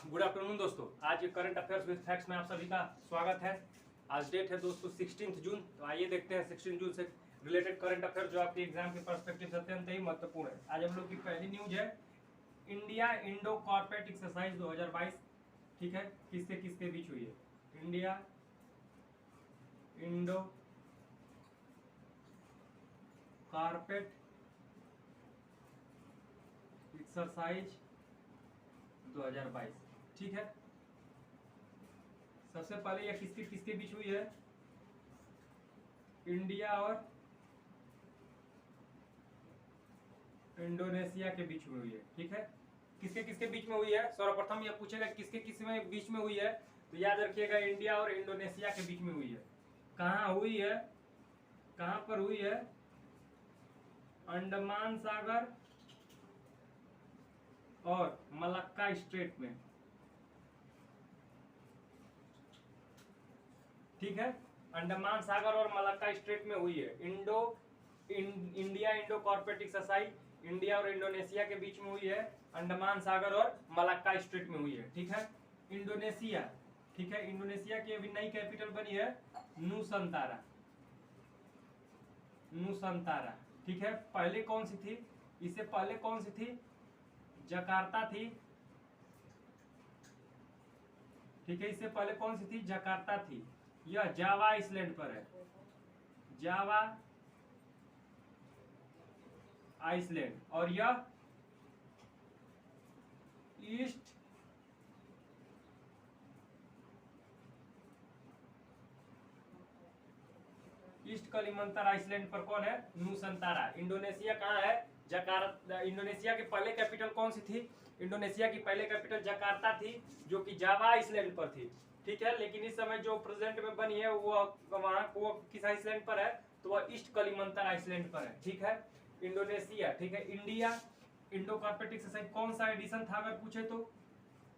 Good afternoon दोस्तों। आज current affairs with facts में आप सभी का स्वागत है। आज डेट है दोस्तों 16 जून। तो आइए देखते हैं 16 जून से रिलेटेड करंट अफेयर जो आपके एग्जाम के पर्सपेक्टिव से अत्यंत ही महत्वपूर्ण है। आज हम लोग की पहली न्यूज है इंडिया इंडो कॉर्पोरेट एक्सरसाइज 2022। ठीक है, किसके किसके बीच हुई है? India Indo corporate exercise 2022। ठीक है, सबसे पहले यह किसके किसके बीच हुई है? इंडिया और इंडोनेशिया के बीच में हुई है। ठीक है, किसके किसके बीच में हुई है? सर्वप्रथम यह पूछेगा किसके किस में बीच में हुई है, तो याद रखिएगा इंडिया और इंडोनेशिया के बीच में हुई है। कहाँ हुई है? कहाँ पर हुई है? अंडमान सागर और मलक्का स्ट्रेट में। ठीक है, अंडमान सागर और मलक्का स्ट्रेट में हुई है। India Indo corporate exercise India और इंडोनेशिया के बीच में हुई है, अंडमान सागर और मलक्का स्ट्रेट में हुई है। ठीक है, इंडोनेशिया। ठीक है, इंडोनेशिया की अभी नई कैपिटल बनी है नुसंतारा। नुसंतारा। ठीक है, पहले कौन सी थी? इससे पहले कौन सी थी? जकार्ता थी। ठीक है, इससे पहले कौन सी थी? जकार्ता थी। यह जावा आइसलैंड पर है, जावा आइसलैंड। और यह ईस्ट कलिमंतर आइसलैंड पर कौन है? नुसंतारा। इंडोनेशिया कहाँ है? जकार्ता। इंडोनेशिया की पहले कैपिटल कौन सी थी? इंडोनेशिया की पहले कैपिटल जकार्ता थी, जो कि जावा आइसलैंड पर थी। ठीक है, लेकिन इस समय जो प्रेजेंट में बनी है वो वहां वो किस आइसलैंड पर है? तो वह ईस्ट कलिमंतर आइसलैंड पर है। ठीक है, इंडोनेशिया। ठीक है, इंडिया इंडो कॉर्पोरेट एक्सरसाइज कौन सा एडिशन था अगर पूछे तो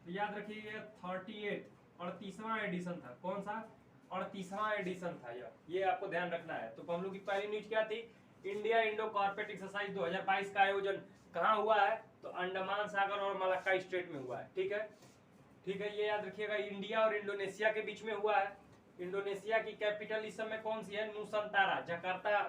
याद रखिए 38 और 30वां एडिशन था। कौन सा? और 30वां एडिशन था ये आपको ध्यान रखना है। तो हम लोग की पहली न्यूज क्या थी? इंडिया इंडो कॉर्पोरेट एक्सरसाइज 2022 का आयोजन कहाँ हुआ है? तो अंडमान सागर और मलक्का स्ट्रेट में हुआ है। ठीक है, ठीक है, ये याद रखिएगा इंडिया और इंडोनेशिया के बीच में हुआ है। इंडोनेशिया की कैपिटल इस समय कौन सी है? नुसंतारा। जकार्ता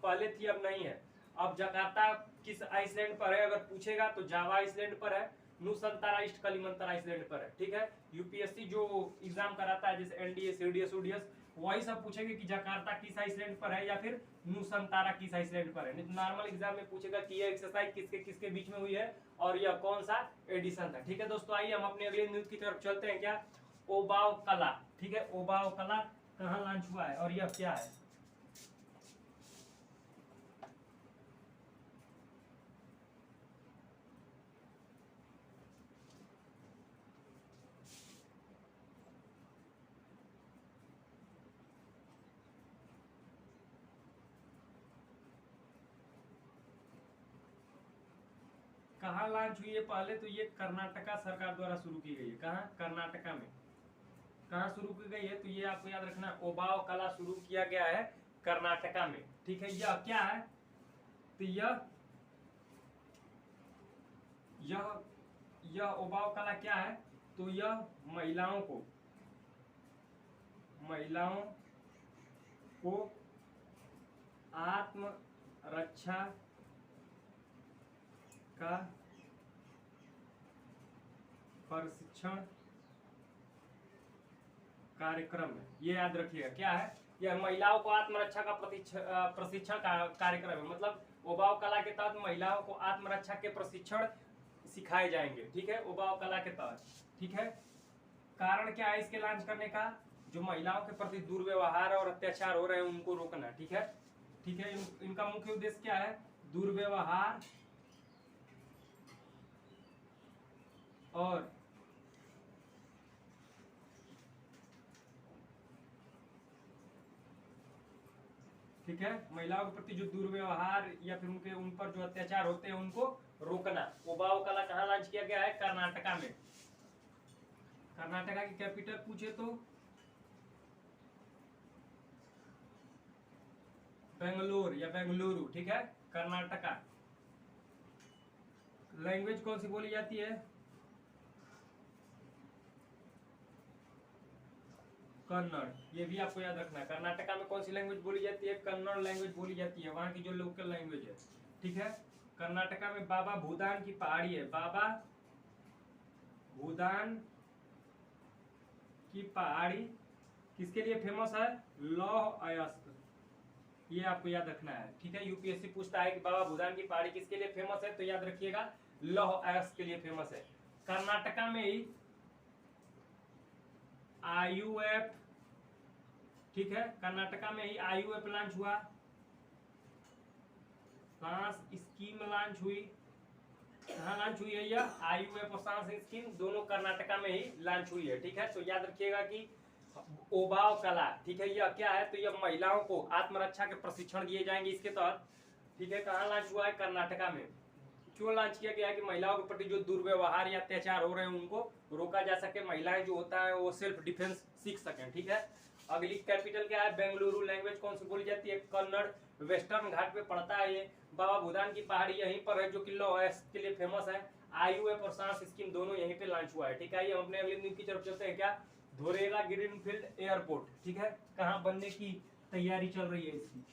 पहले थी, अब नहीं है। अब जकार्ता किस आइसलैंड पर है अगर पूछेगा तो जावा आइसलैंड पर है। नुसंतारा ईस्ट कलिमंतर आइसलैंड पर है। ठीक है, यूपीएससी जो एग्जाम कराता है जैसे एनडीए सीडीएस ओडीएस वही सब पूछेंगे कि जकार्ता किस आइसलैंड पर है या फिर नुसंतारा किस आइसलैंड पर है। नहीं तो नॉर्मल एग्जाम में पूछेगा कि ये एक्सरसाइज किसके किसके बीच में हुई है और यह कौन सा एडिशन था। ठीक है दोस्तों, आइए हम अपनी अगली न्यूज की तरफ चलते हैं। क्या? ओबाव कला। ठीक है, ओबाव कला कहाँ लॉन्च हुआ है और यह क्या है? कहाँ लॉन्च हुई है? पहले तो ये कर्नाटका सरकार द्वारा शुरू की गई है। कहाँ? कर्नाटका में। कहाँ शुरू की गई है? तो ये आपको याद रखना, ओबाव कला शुरू किया गया है कर्नाटका में। ठीक है, यह क्या है? तो यह ओबाव कला क्या है? तो यह महिलाओं को आत्मरक्षा का प्रशिक्षण कार्यक्रम है। ये याद रखिएगा क्या है? यह महिलाओं को आत्मरक्षा का प्रशिक्षण कार्यक्रम है। मतलब ओबाव कला के तहत महिलाओं को आत्मरक्षा के प्रशिक्षण सिखाए जाएंगे। ठीक है, ओबाव कला के तहत। ठीक है, कारण क्या है इसके लॉन्च करने का? जो महिलाओं के प्रति दुर्व्यवहार और अत्याचार हो रहे हैं उनको रोकना। ठीक है, ठीक है, इनका मुख्य उद्देश्य क्या है? दुर्व्यवहार और ठीक है, महिलाओं के प्रति जो दुर्व्यवहार या फिर उन पर जो अत्याचार होते हैं उनको रोकना। ओबाव कला कहाँ लॉन्च किया गया है? कर्नाटका में। कर्नाटका की कैपिटल पूछे तो बेंगलोर या बेंगलुरु। ठीक है, कर्नाटका। लैंग्वेज कौन सी बोली जाती है? कन्नड़, ये भी आपको याद रखना है। कर्नाटका में कौन सी लैंग्वेज बोली जाती है? कन्नड़ लैंग्वेज बोली जाती है, वहाँ की जो लोकल लैंग्वेज है, ठीक है। कर्नाटका में बाबा भूदान की पहाड़ी है, बाबा भूदान की पहाड़ी किसके लिए फेमस है? लौह अयस्क, ये आपको याद रखना है, ठीक है। यूपीएससी पूछता है कि बाबा भूदान की पहाड़ी किसके लिए फेमस है, तो याद रखिएगा लौह अयस्क के लिए फेमस है। कर्नाटका में ही आईयूएफ, ठीक है, कर्नाटका में ही आईयूएफ लॉन्च हुआ, सांस स्कीम लॉन्च हुई, कहाँ लॉन्च हुई है? यह आईयूएफ और सांस स्कीम दोनों कर्नाटका में ही लॉन्च हुई है, ठीक है। तो याद रखिएगा कि ओबाव कला, ठीक है, यह क्या है? तो यह महिलाओं को आत्मरक्षा के प्रशिक्षण दिए जाएंगे इसके तहत, ठीक है। कहाँ लॉन्च हुआ है? कर्नाटका में। क्यों लॉन्च किया गया है? कि महिलाओं के प्रति जो दुर्व्यवहार या अत्याचार हो रहे हैं उनको रोका जा सके, महिलाएं जो होता है वो सेल्फ डिफेंस सीख सकें, ठीक है। अगली कैपिटल क्या है? बेंगलुरु। लैंग्वेज कौन सी बोली जाती है? कन्नड़। वेस्टर्न घाट पे पड़ता है ये। बाबा भूदान की पहाड़ी यहीं पर है जो कि लौह अयस्क के लिए फेमस है। आईयूएफ और सांस स्कीम दोनों यहीं पे लॉन्च हुआ है, ठीक है। ये हम अपने अगली न्यूज की तरफ चलते हैं। क्या? धोरेरा ग्रीनफील्ड एयरपोर्ट, ठीक है, कहाँ बनने की तैयारी चल रही है इसकी?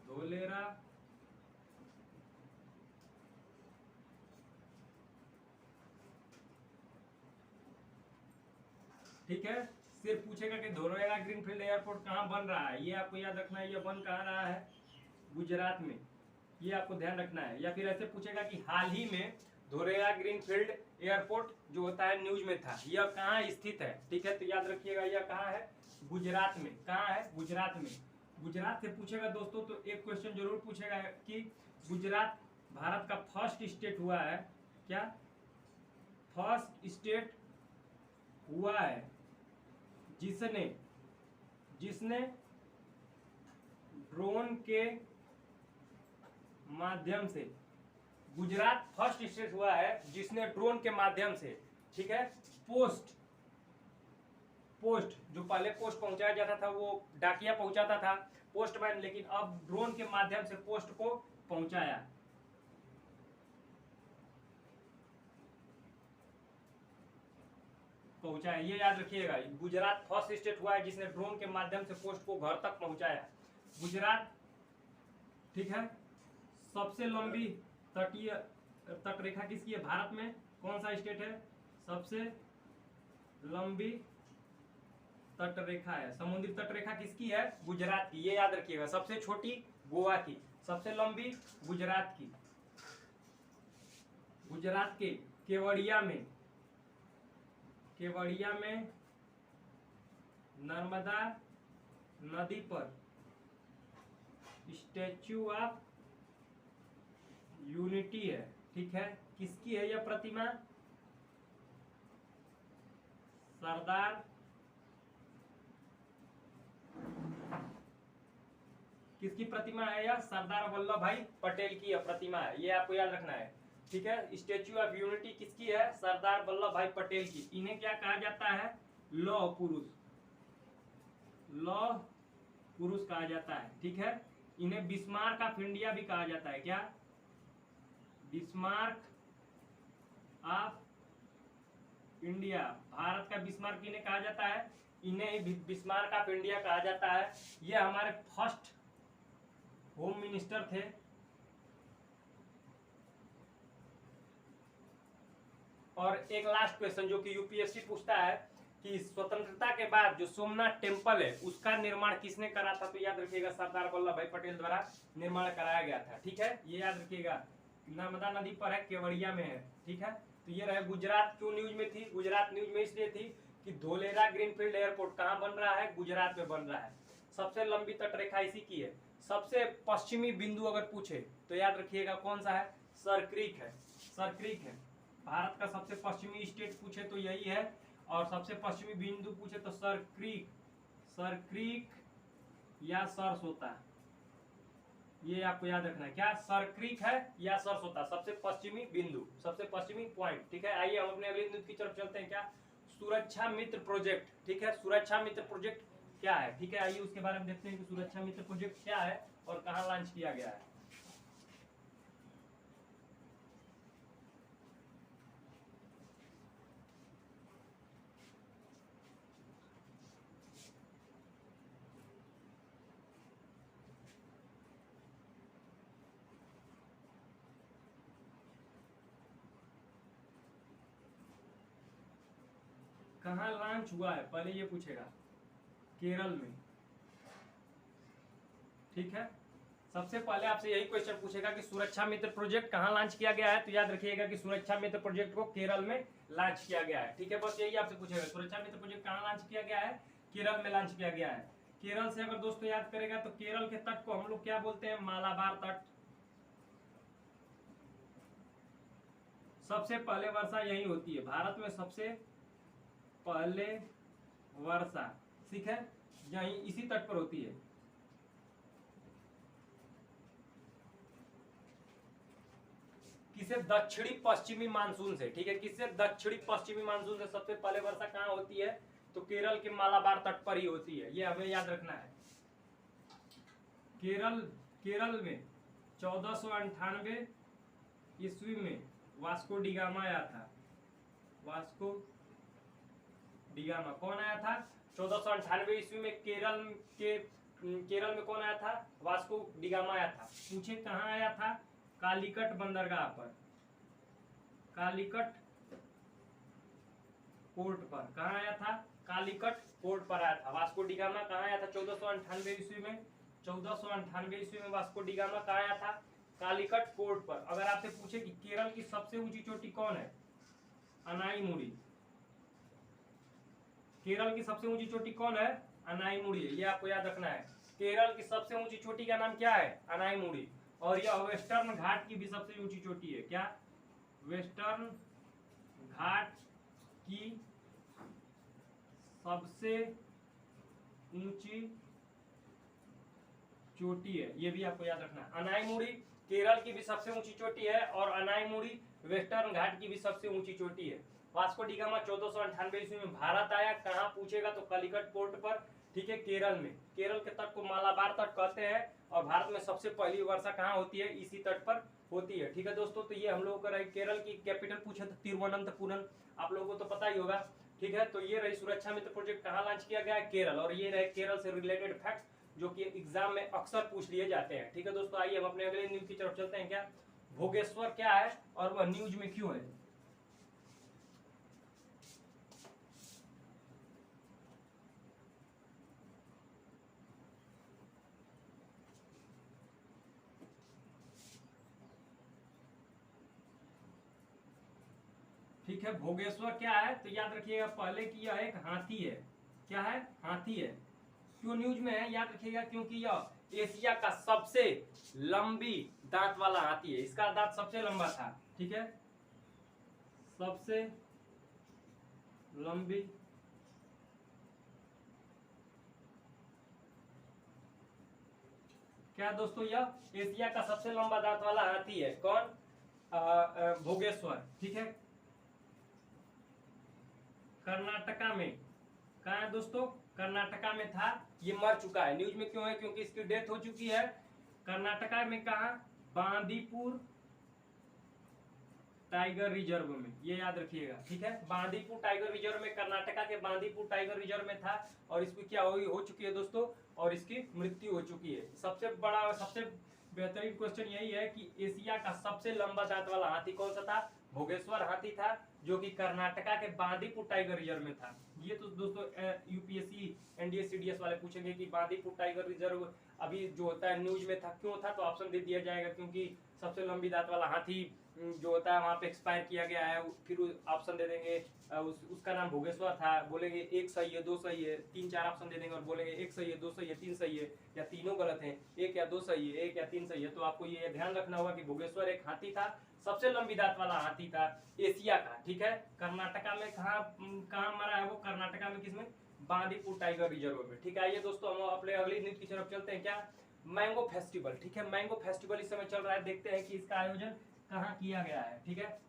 धोलेरा ठीक है। सिर्फ पूछेगा कि धोलेरा ग्रीनफील्ड एयरपोर्ट कहाँ बन रहा है, ये आपको याद रखना है। ये बन कहाँ रहा है? गुजरात में, ये आपको ध्यान रखना है। या फिर ऐसे पूछेगा कि हाल ही में धोलेरा ग्रीनफील्ड एयरपोर्ट जो होता है न्यूज में था, यह कहाँ स्थित है, ठीक है। तो याद रखिएगा यह कहाँ है? गुजरात में। कहाँ है? गुजरात में। गुजरात से पूछेगा दोस्तों तो एक क्वेश्चन जरूर पूछेगा कि गुजरात भारत का फर्स्ट स्टेट हुआ है क्या? फर्स्ट स्टेट हुआ है जिसने ड्रोन के माध्यम से, गुजरात फर्स्ट स्टेट हुआ है जिसने ड्रोन के माध्यम से, ठीक है, पोस्ट जो पहले पोस्ट पहुंचाया जाता था वो डाकिया पहुंचाता था, पोस्टमैन, लेकिन अब ड्रोन के माध्यम से पोस्ट को पहुंचाया। ये याद रखिएगा, गुजरात फर्स्ट स्टेट हुआ है जिसने ड्रोन के माध्यम से पोस्ट को घर तक पहुंचाया। गुजरात, ठीक है। सबसे लंबी तटीय तटरेखा किसकी है भारत में? कौन सा स्टेट है? सबसे लंबी तटरेखा है, समुद्री तटरेखा किसकी है? गुजरात की, ये याद रखिएगा। सबसे छोटी गोवा की, सबसे लंबी गुजरात की। गुजरात के केवड़िया में नर्मदा नदी पर स्टैच्यू ऑफ यूनिटी है, ठीक है। किसकी है यह प्रतिमा? सरदार, किसकी प्रतिमा है यह? सरदार वल्लभ भाई पटेल की यह प्रतिमा है, ये आपको याद रखना है, ठीक है। स्टैच्यू ऑफ यूनिटी किसकी है? सरदार वल्लभ भाई पटेल की। इन्हें क्या कहा जाता है? लौह पुरुष, लौह पुरुष कहा जाता है, ठीक है। इन्हें बिस्मार्क ऑफ इंडिया भी कहा जाता है। क्या? बिस्मार्क ऑफ इंडिया, भारत का बिस्मार्क इन्हें कहा जाता है, इन्हें बिस्मार्क ऑफ इंडिया कहा जाता है। ये हमारे फर्स्ट होम मिनिस्टर थे। और एक लास्ट क्वेश्चन जो कि यूपीएससी पूछता है कि स्वतंत्रता के बाद जो सोमनाथ टेम्पल है उसका निर्माण किसने करा था? तो याद रखिएगा सरदार वल्लभ भाई पटेल द्वारा निर्माण कराया गया था, ठीक है। ये याद रखिएगा, नर्मदा नदी पर है, केवड़िया में है, ठीक है। तो ये रहे गुजरात क्यों न्यूज में थी? गुजरात न्यूज में इसलिए थी कि धोलेरा ग्रीनफील्ड एयरपोर्ट कहाँ बन रहा है? गुजरात में बन रहा है। सबसे लंबी तटरेखा इसी की है। सबसे पश्चिमी बिंदु अगर पूछे तो याद रखिएगा कौन सा है? सरक्रीक है, सरक्रीक है। भारत का सबसे पश्चिमी स्टेट पूछे तो यही है, और सबसे पश्चिमी बिंदु पूछे तो सरक्रीक, सरक्रीक या सरसोता, ये आपको याद रखना है। क्या? सरक्रीक है या सरसोता, सबसे पश्चिमी बिंदु, सबसे पश्चिमी पॉइंट, ठीक है। आइए हम अपने अगले न्यूज की तरफ चलते हैं। क्या? सुरक्षा मित्र प्रोजेक्ट, ठीक है। सुरक्षा मित्र प्रोजेक्ट क्या है। ठीक है, आइए उसके बारे में देखते हैं कि सुरक्षा मित्र प्रोजेक्ट क्या है और कहाँ लॉन्च किया गया है। कहाँ लॉन्च हुआ है पहले ये पूछेगा, केरल में। ठीक है, सबसे पहले आपसे यही क्वेश्चन पूछेगा कि सुरक्षा मित्र प्रोजेक्ट कहाँ लॉन्च किया गया है, तो याद रखिएगा कि सुरक्षा मित्र प्रोजेक्ट को केरल में लॉन्च किया गया है। ठीक है, बस यही आपसे पूछेगा सुरक्षा मित्र प्रोजेक्ट कहाँ लॉन्च किया गया है, केरल में लॉन्च किया गया है। केरल से अगर दोस्तों याद करेगा तो केरल के तट को हम लोग क्या बोलते हैं, मालाबार तट। सबसे पहले वर्षा यही होती है, भारत में सबसे पहले वर्षा, ठीक है, यही इसी तट पर होती है। किसे, दक्षिणी पश्चिमी मानसून से। ठीक है, किससे, दक्षिणी पश्चिमी मानसून से सबसे पहले वर्षा कहाँ होती है, तो केरल के मालाबार तट पर ही होती है, ये हमें याद रखना है। केरल में 1498 ईस्वी में वास्को डिगामा आया था। वास्को डिगामा कौन आया था, 1498 ईस्वी में केरल में कौन आया था, वास्को डिगामा आया था। पूछे कहाँ आया था, कालीकट बंदरगाह पर, कालीकट पोर्ट पर। कहाँ आया था, कालीकट पोर्ट पर आया था। वास्को डिगामा कहाँ आया था 1498 ईस्वी में, 1498 ईस्वी में वास्को डिगामा कहाँ आया था, कालीकट पोर्ट पर। अगर आपसे पूछे कि केरल की सबसे ऊंची चोटी कौन है, अनाईमुड़ी। केरल की सबसे ऊंची चोटी कौन है, अनाईमुड़ी, ये आपको याद रखना है। केरल की सबसे ऊंची चोटी का नाम क्या है, अनाईमुड़ी। और यह वेस्टर्न घाट की भी सबसे ऊंची चोटी है, क्या, वेस्टर्न घाट की सबसे ऊंची चोटी है, ये भी आपको याद रखना है। अनाईमुड़ी केरल की भी सबसे ऊंची चोटी है और अनाईमुड़ी वेस्टर्न घाट की भी सबसे ऊंची चोटी है। वास्को डिगामा 1498 ईस्वी में भारत आया, कहाँ पूछेगा तो कालीकट पोर्ट पर। ठीक है, केरल में, केरल के तट को मालाबार तट कहते हैं और भारत में सबसे पहली वर्षा कहाँ होती है, इसी तट पर होती है। ठीक है दोस्तों, तो ये हम लोगों का केरल की कैपिटल पूछे तो तिरुवनंतपुरम, आप लोगों को तो पता ही होगा। ठीक है, तो ये रही सुरक्षा मित्र प्रोजेक्ट कहाँ लॉन्च किया गया है, केरल। और ये रहे केरल से रिलेटेड फैक्ट्स जो कि एग्जाम में अक्सर पूछ लिए जाते हैं। ठीक है दोस्तों, आइए हम अपने अगले न्यूज की तरफ चलते हैं। क्या भोगेश्वर क्या है और वह न्यूज में क्यों है। ठीक है, भोगेश्वर क्या है तो याद रखिएगा पहले कि यह एक हाथी है। क्या है, हाथी है। क्यों न्यूज में है, याद रखिएगा क्योंकि यह एशिया का सबसे लंबी दांत वाला हाथी है, इसका दांत सबसे लंबा था। ठीक है, सबसे लंबी क्या दोस्तों, यह एशिया का सबसे लंबा दांत वाला हाथी है। कौन, भोगेश्वर। ठीक है, कर्नाटका में, कहा है दोस्तों, कर्नाटका में था, ये मर चुका है। न्यूज में क्यों है, क्योंकि इसकी डेथ हो चुकी है। कर्नाटका में कहा, बांदीपुर टाइगर रिजर्व में, ये याद रखिएगा। ठीक है, बांदीपुर टाइगर रिजर्व में, कर्नाटका के बांदीपुर टाइगर रिजर्व में था और इसकी क्या हो चुकी है दोस्तों, और इसकी मृत्यु हो चुकी है। सबसे बड़ा, सबसे बेहतरीन क्वेश्चन यही है कि एशिया का सबसे लंबा दांत वाला हाथी कौन सा था, भोगेश्वर हाथी था, जो कि कर्नाटका के बांदीपुर टाइगर रिजर्व में था। ये तो दोस्तों यूपीएससी एनडीए सीडीएस वाले पूछेंगे कि बांदीपुर टाइगर रिजर्व अभी जो होता है न्यूज में था, क्यों था, तो ऑप्शन दे दिया जाएगा क्योंकि सबसे लंबी दांत वाला हाथी जो होता है वहां पे एक्सपायर किया गया है। फिर ऑप्शन दे देंगे उसका नाम भोगेश्वर था, बोलेंगे एक सही है, दो सही है, तीन चार ऑप्शन दे देंगे और बोलेंगे एक सही है, दो सही है, तीन सही है, या तीनों गलत हैं, एक या दो सही है, एक या तीन सही है। तो आपको ये ध्यान रखना होगा कि भोगेश्वर एक हाथी था, सबसे लंबी दांत वाला हाथी था एशिया का। ठीक है, कर्नाटका में कहाँ मरा है वो, कर्नाटका में, किसमें, बांदीपुर टाइगर रिजर्व में। ठीक है, आइए दोस्तों हम अपने अगली न्यूज की तरफ चलते हैं। क्या, मैंगो फेस्टिवल। ठीक है, मैंगो फेस्टिवल इस समय चल रहा है, देखते हैं कि इसका आयोजन कहाँ किया गया है। ठीक है,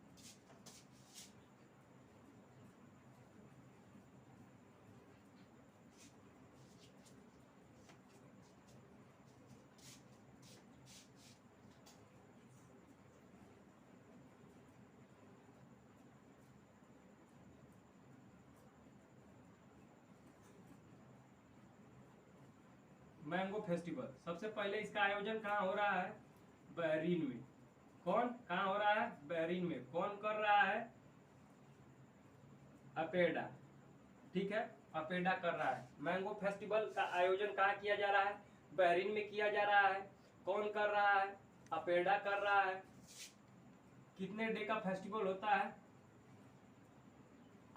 मैंगो फेस्टिवल। सबसे पहले इसका आयोजन कहाँ हो रहा है? बहरीन में। कौन कहाँ हो रहा है? बहरीन में। कौन कर रहा है? अपेडा। ठीक है, अपेडा कर रहा है। मैंगो फेस्टिवल का आयोजन कहाँ किया जा रहा है? बहरीन में किया जा रहा है। कौन कर रहा है? अपेडा कर रहा है। कितने डे का फेस्टिवल होता है?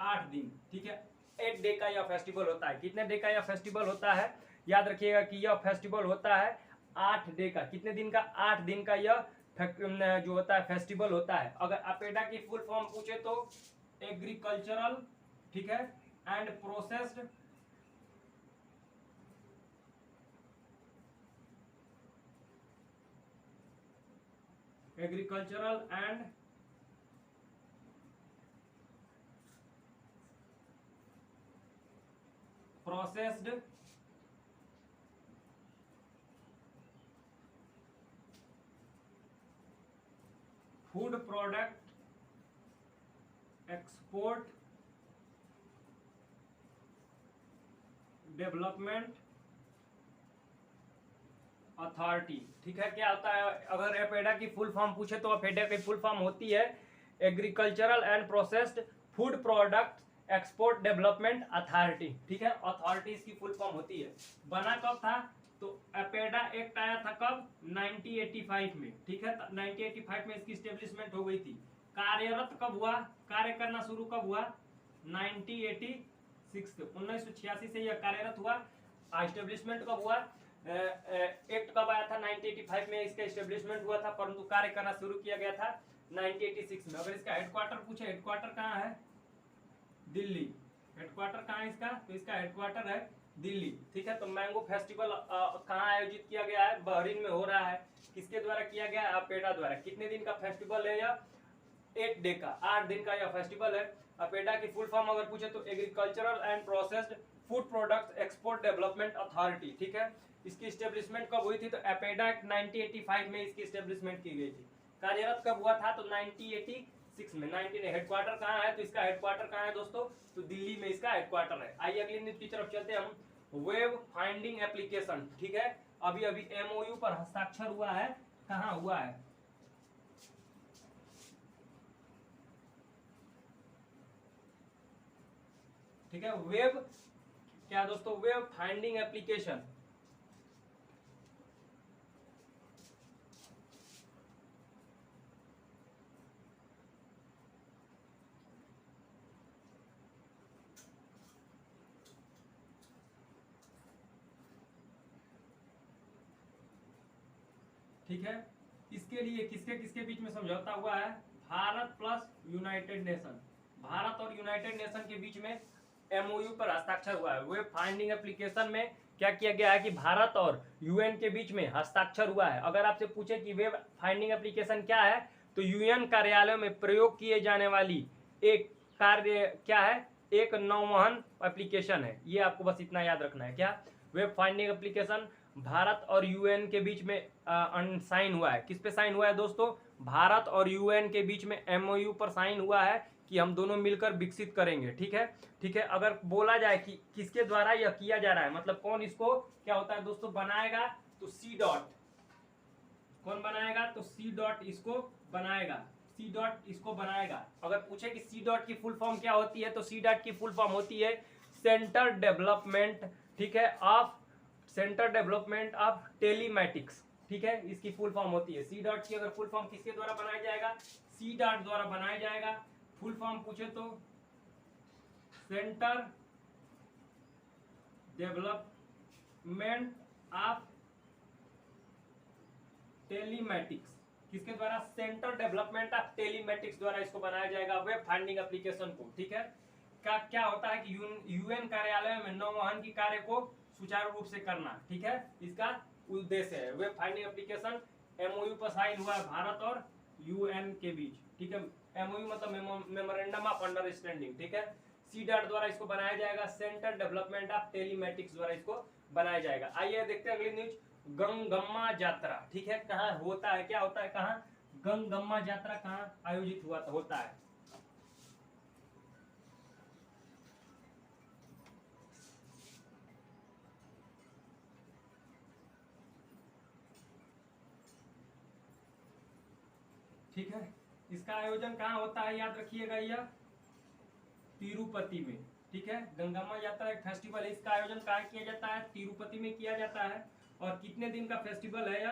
8 दिन। ठीक है, 8 डे का यह फेस्टिवल होता है। कितने डे का यह फेस्टिवल होता है? याद रखिएगा कि यह फेस्टिवल होता है 8 डे का। कितने दिन का? 8 दिन का यह जो होता है फेस्टिवल होता है। अगर अपेडा की फुल फॉर्म पूछे तो एग्रीकल्चरल, ठीक है, and processed agricultural and processed food product export development authority. ठीक है, क्या होता है? अगर एपेडा की फुल फॉर्म पूछे तो एपेडा की फुल फॉर्म होती है agricultural and processed food product export development authority. ठीक है, अथॉरिटी इसकी फुल फॉर्म होती है। बना कब था? तो एपेडा एक्ट आया था कब? 1985 में। ठीक है, 1985 में इसकी स्टेब्लिशमेंट हो गई थी। कार्यरत कब हुआ? कार्य करना शुरू कब हुआ? 1986 से यह कार्यरत हुआ। स्टेब्लिशमेंट कब हुआ? एक्ट कब आया था? 1985 में इसका स्टेब्लिशमेंट हुआ था, परंतु कार्य करना शुरू किया गया था 1986 में। अगर इसका हेडक्वार्टर पूछे, हेडक्वार्टर कहाँ है? दिल्ली। हेडक्वार्टर कहाँ है इसका? तो इसका हेडक्वार्टर है दिल्ली। ठीक है, तो मैंगो फेस्टिवल कहाँ आयोजित किया गया है? बहरीन में हो रहा है। किसके द्वारा किया गया है? अपेडा द्वारा। कितने दिन का फेस्टिवल है यह? 8 डे का, 8 दिन का यह फेस्टिवल है। अपेडा की फुल फॉर्म अगर पूछे तो agricultural and processed food products export development authority. ठीक है, इसकी स्टेब्लिशमेंट कब हुई थी? तो अपेडा 1985 में इसकी स्टेब्लिशमेंट की गई थी। कार्यरत कब हुआ था? तो 1986 में। 19 हेडक्वार्टर कहाँ है? तो इसका हेडक्वार्टर कहाँ है दोस्तों? तो दिल्ली में इसका हेडक्वार्टर है। आइए अगली न्यूज की तरफ चलते हैं हम। Web finding application. ठीक है, अभी अभी एमओयू पर हस्ताक्षर हुआ है। कहाँ हुआ है? ठीक है, वेब क्या दोस्तों? Web finding application. ठीक है, इसके लिए किसके किसके बीच में समझौता हुआ है? Bharat plus United nation. Bharat और यूनाइटेड नेशन के बीच में एमओयू पर हस्ताक्षर हुआ है। वेब फाइंडिंग एप्लीकेशन में क्या किया गया है कि भारत और यूएन के बीच में हस्ताक्षर हुआ है। अगर आपसे पूछे कि वेब फाइंडिंग एप्लीकेशन क्या है, तो यूएन कार्यालयों में प्रयोग किए जाने वाली एक कार्य क्या है? एक नौवहन एप्लीकेशन है। ये आपको बस इतना याद रखना है। क्या? वेब फाइंडिंग एप्लीकेशन भारत और यूएन के बीच में साइन हुआ है। किस पे साइन हुआ है दोस्तों? भारत और यूएन के बीच में एमओयू पर साइन हुआ है कि हम दोनों मिलकर विकसित करेंगे। ठीक है, ठीक है। अगर बोला जाए कि किसके द्वारा यह किया जा रहा है, मतलब कौन इसको क्या होता है दोस्तों बनाएगा, तो सी डॉट। कौन बनाएगा? तो सी डॉट इसको बनाएगा। सी डॉट इसको बनाएगा। अगर पूछे कि सी डॉट की फुल फॉर्म क्या होती है, तो सी डॉट की फुल फॉर्म होती है सेंटर डेवलपमेंट, ठीक है, of centre development of telematics. ठीक है, इसकी फुल फॉर्म होती है। सी डॉट की अगर फुल फॉर्म किसके द्वारा बनाया जाएगा? सी डॉट द्वारा बनाया जाएगा। फुल फॉर्म पूछे तो सेंटर डेवलपमेंट ऑफ टेलीमैटिक्स। किसके द्वारा? सेंटर डेवलपमेंट ऑफ टेलीमैटिक्स द्वारा इसको बनाया जाएगा वेब फाइंडिंग एप्लीकेशन को। ठीक है, क्या होता है कि यूएन कार्यालय में नौवहन की कार्य को सुचारू रूप से करना। ठीक है, इसका उद्देश्य है। वेब फाइंडिंग एप्लीकेशन एमओयू पर साइन हुआ है भारत और यूएन के बीच। ठीक है, एमओयू मतलब मेमोरेंडम ऑफ अंडरस्टैंडिंग। ठीक है, सी डॉट द्वारा इसको बनाया जाएगा। सेंटर डेवलपमेंट ऑफ टेलीमैटिक्स द्वारा इसको बनाया जाएगा। आइए देखते हैं अगली न्यूज। गंगम्मा यात्रा। ठीक है, कहाँ होता है? क्या होता है? कहाँ? गंगम्मा यात्रा कहाँ आयोजित होता है? ठीक है। इसका आयोजन कहाँ होता है याद रखिएगा, यह तिरुपति में। ठीक है, गंगामा यात्रा एक फेस्टिवल है, इसका आयोजन कहाँ किया जाता है, तिरुपति में किया जाता है। और कितने दिन का फेस्टिवल है यह,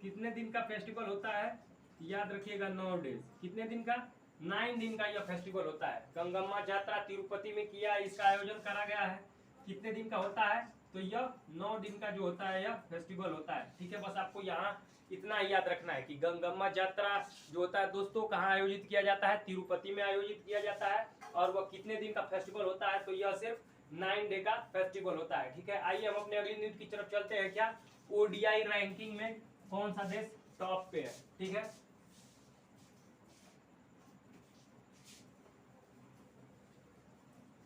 कितने दिन का फेस्टिवल होता है याद रखिएगा, 9 डेज। कितने दिन का, 9 दिन का यह फेस्टिवल होता है। गंगामा यात्रा तिरुपति में किया, इसका आयोजन करा गया है, कितने दिन का होता है, तो यह 9 दिन का जो होता है यह फेस्टिवल होता है। ठीक है, बस आपको यहाँ इतना ही याद रखना है कि गंगम्मा यात्रा जो होता है दोस्तों कहाँ आयोजित किया जाता है, तिरुपति में आयोजित किया जाता है। और वह कितने दिन का फेस्टिवल होता है, तो यह सिर्फ 9 डे का फेस्टिवल होता है। ठीक है, आइए हम अपने अगली न्यूज की तरफ चलते हैं। क्या ओडीआई रैंकिंग में कौन सा देश टॉप पे है। ठीक है,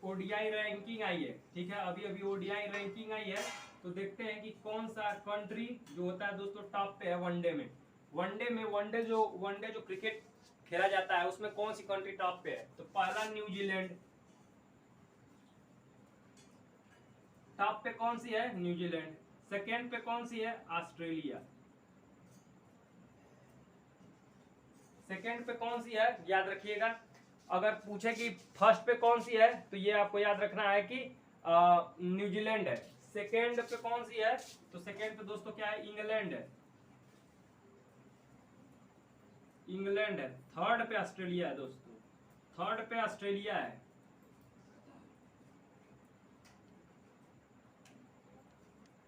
ओडीआई रैंकिंग आई है। ठीक है, अभी अभी ओडीआई रैंकिंग आई है, तो देखते हैं कि कौन सा कंट्री जो होता है दोस्तों टॉप पे है वनडे में। वनडे जो क्रिकेट खेला जाता है उसमें कौन सी कंट्री टॉप पे है, तो पहला न्यूजीलैंड, टॉप पे कौन सी है, न्यूजीलैंड। सेकेंड पे कौन सी है, ऑस्ट्रेलिया। सेकेंड पे कौन सी है याद रखिएगा। अगर पूछे कि फर्स्ट पे कौन सी है, तो ये आपको याद रखना है कि न्यूजीलैंड है। सेकेंड पे कौन सी है, तो सेकेंड पे दोस्तों क्या है, इंग्लैंड है, इंग्लैंड है। थर्ड पे ऑस्ट्रेलिया है दोस्तों, थर्ड पे ऑस्ट्रेलिया है।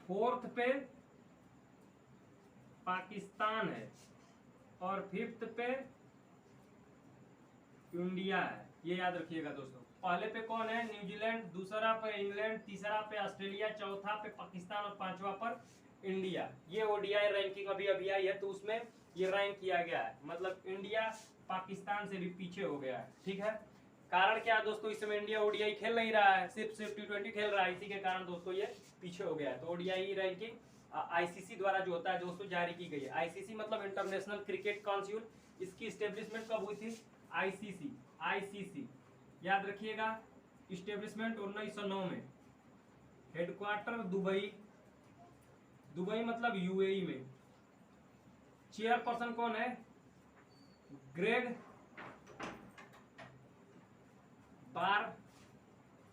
फोर्थ पे पाकिस्तान है, और फिफ्थ पे इंडिया है। ये याद रखिएगा दोस्तों। पहले पे कौन है, न्यूजीलैंड, दूसरा पे इंग्लैंड, तीसरा पे ऑस्ट्रेलिया, चौथा पे पाकिस्तान और पांचवा पर इंडिया। ये ओडीआई रैंकिंग अभी अभी आई है, तो उसमें ये रैंक किया गया है। मतलब इंडिया पाकिस्तान से भी पीछे हो गया है। ठीक है, कारण क्या है दोस्तों, इस समय इंडिया ओडीआई खेल नहीं रहा है, सिर्फ T20 खेल रहा है, इसी के कारण दोस्तों ये पीछे हो गया है। तो ओडीआई रैंकिंग आईसीसी द्वारा जो होता है दोस्तों जारी की गई है। आईसीसी मतलब इंटरनेशनल क्रिकेट काउंसिल, इसकी स्टेब्लिशमेंट कब हुई थी, आईसीसी याद रखिएगा, इस्टेब्लिशमेंट 1909 में, हेडक्वार्टर दुबई, दुबई मतलब यूएई में। चेयरपर्सन कौन है, ग्रेग बारकले,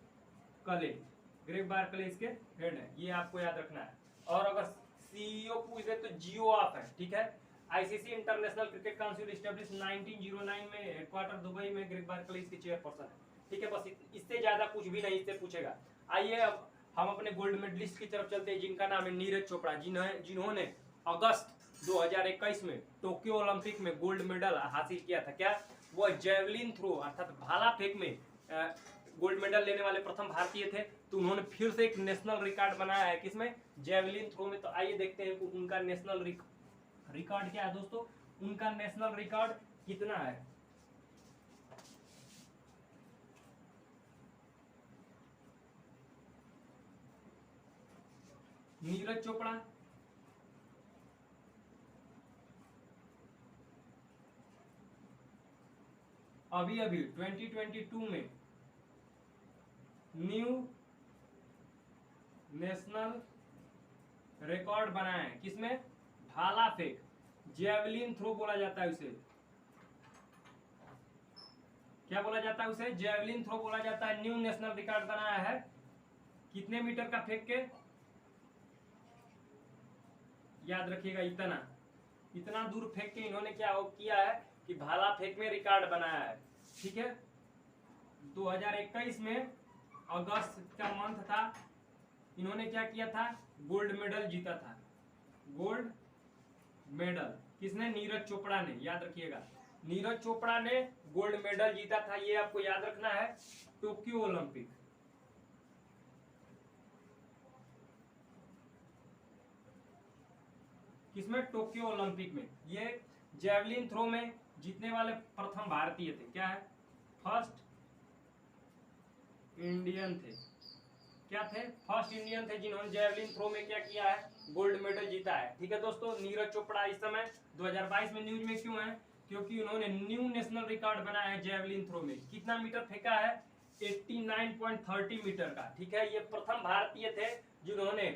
ग्रेग बारकले इसके हेड है, ये आपको याद रखना है। और अगर सीईओ पूछे तो जियो ऑफ है। ठीक है, ICC international cricket council establish 1909 में, हेडक्वार्टर दुबई में, ग्रेग बारकले इसके चेयरपर्सन है। ठीक है, बस इससे ज्यादा कुछ भी नहीं इससे पूछेगा। आइए अब हम अपने गोल्ड मेडलिस्ट की तरफ चलते हैं, जिनका नाम है नीरज चोपड़ा, जिन्होंने अगस्त 2021 में टोक्यो ओलंपिक में गोल्ड मेडल हासिल किया था। क्या वह जेवलिन थ्रो अर्थात भाला फेंक में गोल्ड मेडल लेने वाले प्रथम भारतीय थे। तो उन्होंने फिर से एक नेशनल रिकॉर्ड बनाया है, किसमें, जेवलिन थ्रो में। तो आइए देखते हैं उनका नेशनल रिकॉर्ड क्या है दोस्तों, उनका नेशनल रिकॉर्ड कितना है। नीरज चोपड़ा अभी अभी 2022 में न्यू नेशनल रिकॉर्ड बनाया है, किसमें, भाला फेंक, जेवलिन थ्रो बोला जाता है उसे। क्या बोला जाता है उसे, जेवलिन थ्रो बोला जाता है। न्यू नेशनल रिकॉर्ड बनाया है, कितने मीटर का फेंक के, याद रखिएगा, इतना दूर फेंक के इन्होंने क्या किया है कि भाला फेंक में रिकॉर्ड बनाया है। ठीक है, 2021 में अगस्त का मंथ था, इन्होंने क्या किया था, गोल्ड मेडल जीता था। गोल्ड मेडल किसने, नीरज चोपड़ा ने, याद रखिएगा, नीरज चोपड़ा ने गोल्ड मेडल जीता था। ये आपको याद रखना है, टोक्यो ओलंपिक। किसमें, टोक्यो ओलंपिक में। ये जेवलिन थ्रो में जीतने वाले प्रथम भारतीय थे। क्या है, फर्स्ट इंडियन थे। क्या थे, फर्स्ट इंडियन थे जिन्होंने जेवलिन थ्रो में क्या किया है, गोल्ड मेडल जीता है। ठीक है दोस्तों, नीरज चोपड़ा इस समय 2022 में न्यूज में क्यों है, क्योंकि उन्होंने न्यू नेशनल रिकॉर्ड बनाया है जेवलिन थ्रो में। कितना मीटर फेंका है, 89.30 मीटर का। ठीक है, ये प्रथम भारतीय थे जिन्होंने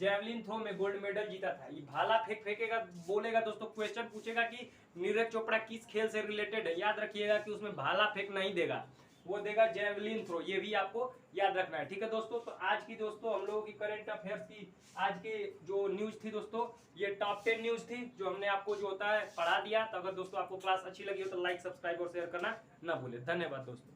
जेवलिन थ्रो में गोल्ड मेडल जीता था। ये भाला फेंकेगा, बोलेगा दोस्तों, क्वेश्चन पूछेगा कि नीरज चोपड़ा किस खेल से रिलेटेड है, याद रखिएगा कि उसमें भाला फेंक नहीं देगा, वो देगा जेवलिन थ्रो। ये भी आपको याद रखना है, ठीक है दोस्तों। तो आज की दोस्तों हम लोगों की करंट अफेयर्स की आज की जो न्यूज थी दोस्तों, ये टॉप 10 न्यूज थी जो हमने आपको जो होता है पढ़ा दिया। तो अगर दोस्तों आपको क्लास अच्छी लगी हो तो लाइक, सब्सक्राइब और शेयर करना ना भूले। धन्यवाद दोस्तों।